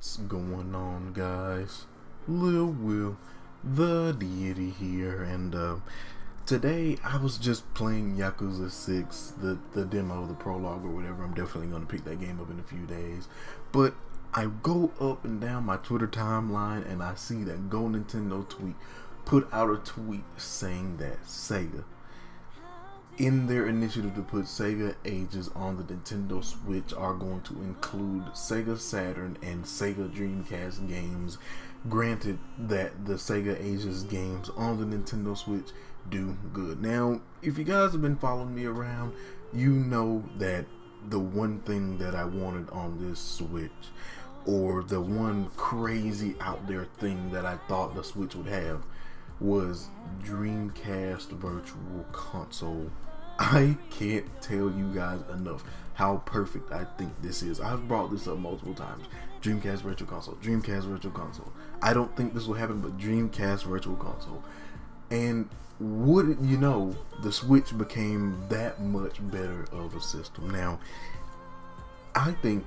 What's going on, guys? Lil Will, the deity here, and today I was just playing Yakuza 6, the demo, the prologue or whatever. I'm definitely going to pick that game up in a few days, but I go up and down my Twitter timeline and I see that Go Nintendo tweet put out a tweet saying that Sega, in their initiative to put Sega Ages on the Nintendo Switch, are going to include Sega Saturn and Sega Dreamcast games, granted that the Sega Ages games on the Nintendo Switch do good. Now, if you guys have been following me around, you know that the one thing that I wanted on this Switch, or the one crazy out there thing that I thought the Switch would have, was Dreamcast Virtual Console. I can't tell you guys enough how perfect I think this is. I've brought this up multiple times. Dreamcast Virtual Console, Dreamcast Virtual Console. I don't think this will happen, but Dreamcast Virtual Console. And wouldn't you know, the Switch became that much better of a system. Now, I think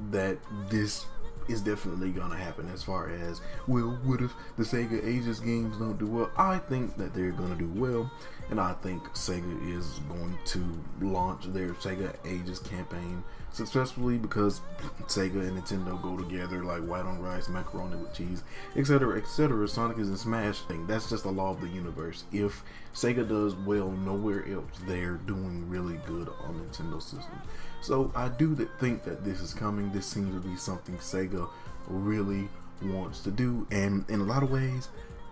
that this is definitely gonna happen. As far as, well, what if the Sega Ages games don't do well? I think that they're gonna do well, and I think Sega is going to launch their Sega Ages campaign successfully, because Sega and Nintendo go together like white on rice, macaroni with cheese, etc., etc. Sonic is in Smash. That's just the law of the universe. If Sega does well nowhere else, they're doing really good on Nintendo systems. So I do think that this is coming. This seems to be something Sega really wants to do, and in a lot of ways,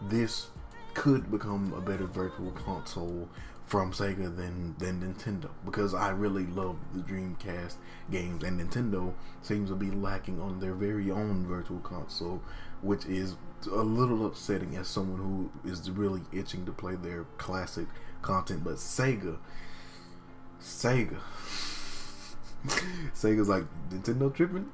this could become a better virtual console from Sega than Nintendo, because I really love the Dreamcast games, and Nintendo seems to be lacking on their very own virtual console, which is a little upsetting as someone who is really itching to play their classic content. But Sega's like, Nintendo tripping?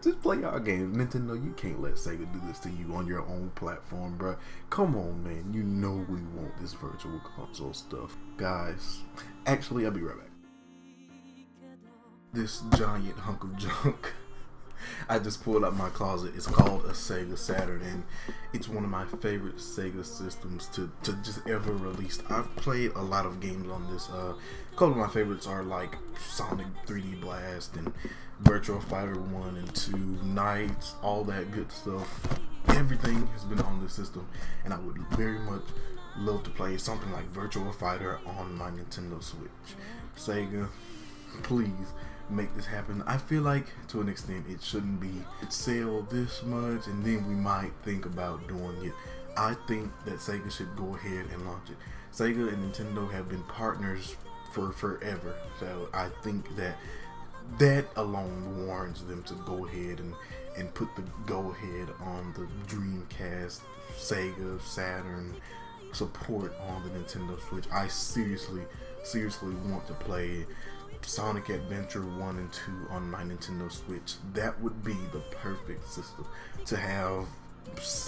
Just play our games. Nintendo, you can't let Sega do this to you on your own platform, bruh. Come on, man. You know we want this virtual console stuff. Guys, actually, I'll be right back. This giant hunk of junk I just pulled out my closet. It's called a Sega Saturn, and it's one of my favorite Sega systems to just ever released. I've played a lot of games on this. A couple of my favorites are like Sonic 3D Blast and Virtua Fighter 1 and 2, Knights, all that good stuff. Everything has been on this system, and I would very much love to play something like Virtua Fighter on my Nintendo Switch. Sega, please make this happen. I feel like to an extent it shouldn't be sell this much and then we might think about doing it. I think that Sega should go ahead and launch it. Sega and Nintendo have been partners for forever, so I think that alone warrants them to go ahead and put the go ahead on the Dreamcast, Sega, Saturn support on the Nintendo Switch. I seriously want to play Sonic Adventure 1 and 2 on my Nintendo Switch. That would be the perfect system to have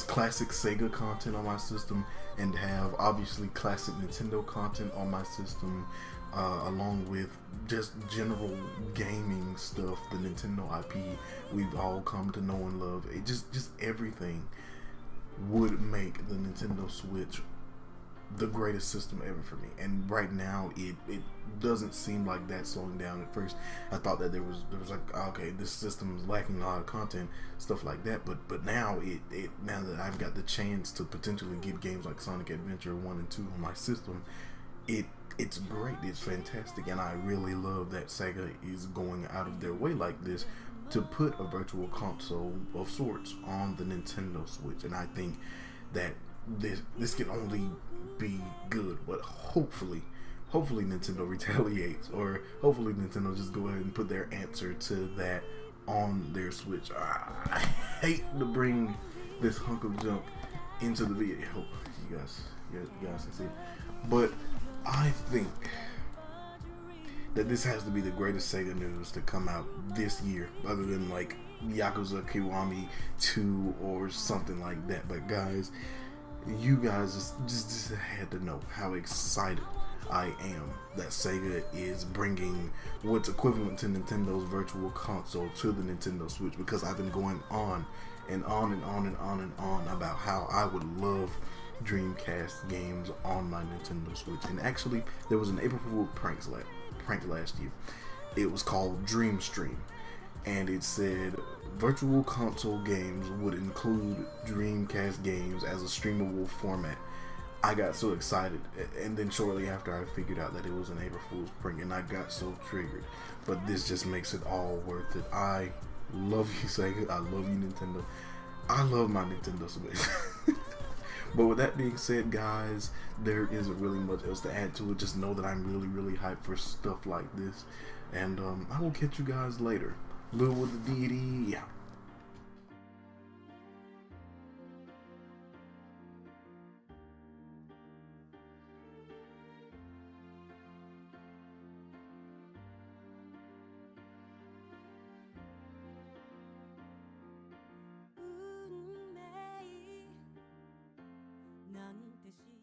classic Sega content on my system, and have obviously classic Nintendo content on my system, along with just general gaming stuff, the Nintendo IP we've all come to know and love. It just everything would make the Nintendo Switch the greatest system ever for me. And right now it doesn't seem like that's slowing down. At first I thought that there was like, okay, this system is lacking a lot of content, stuff like that, but now now that I've got the chance to potentially get games like Sonic Adventure 1 and 2 on my system, it's great, it's fantastic, and I really love that Sega is going out of their way like this to put a virtual console of sorts on the Nintendo Switch. And I think that this can only be good, but hopefully Nintendo retaliates, or hopefully Nintendo just go ahead and put their answer to that on their Switch. I hate to bring this hunk of junk into the video. You guys can see it, but I think that this has to be the greatest Sega news to come out this year, other than like Yakuza Kiwami 2 or something like that. But guys, you guys just had to know how excited I am that Sega is bringing what's equivalent to Nintendo's Virtual Console to the Nintendo Switch, because I've been going on and on and on and on and on about how I would love Dreamcast games on my Nintendo Switch. And actually, there was an April Fool prank last year. It was called Dream Stream, and it said Virtual Console games would include Dreamcast games as a streamable format. I got so excited, and then shortly after I figured out that it was an April Fool's prank, and I got so triggered. But this just makes it all worth it. I love you, Sega. I love you, Nintendo. I love my Nintendo Switch. But with that being said, guys, there isn't really much else to add to it. Just know that I'm really, really hyped for stuff like this. And I will catch you guys later. Lil with the DD, yeah. 운명이 난 대신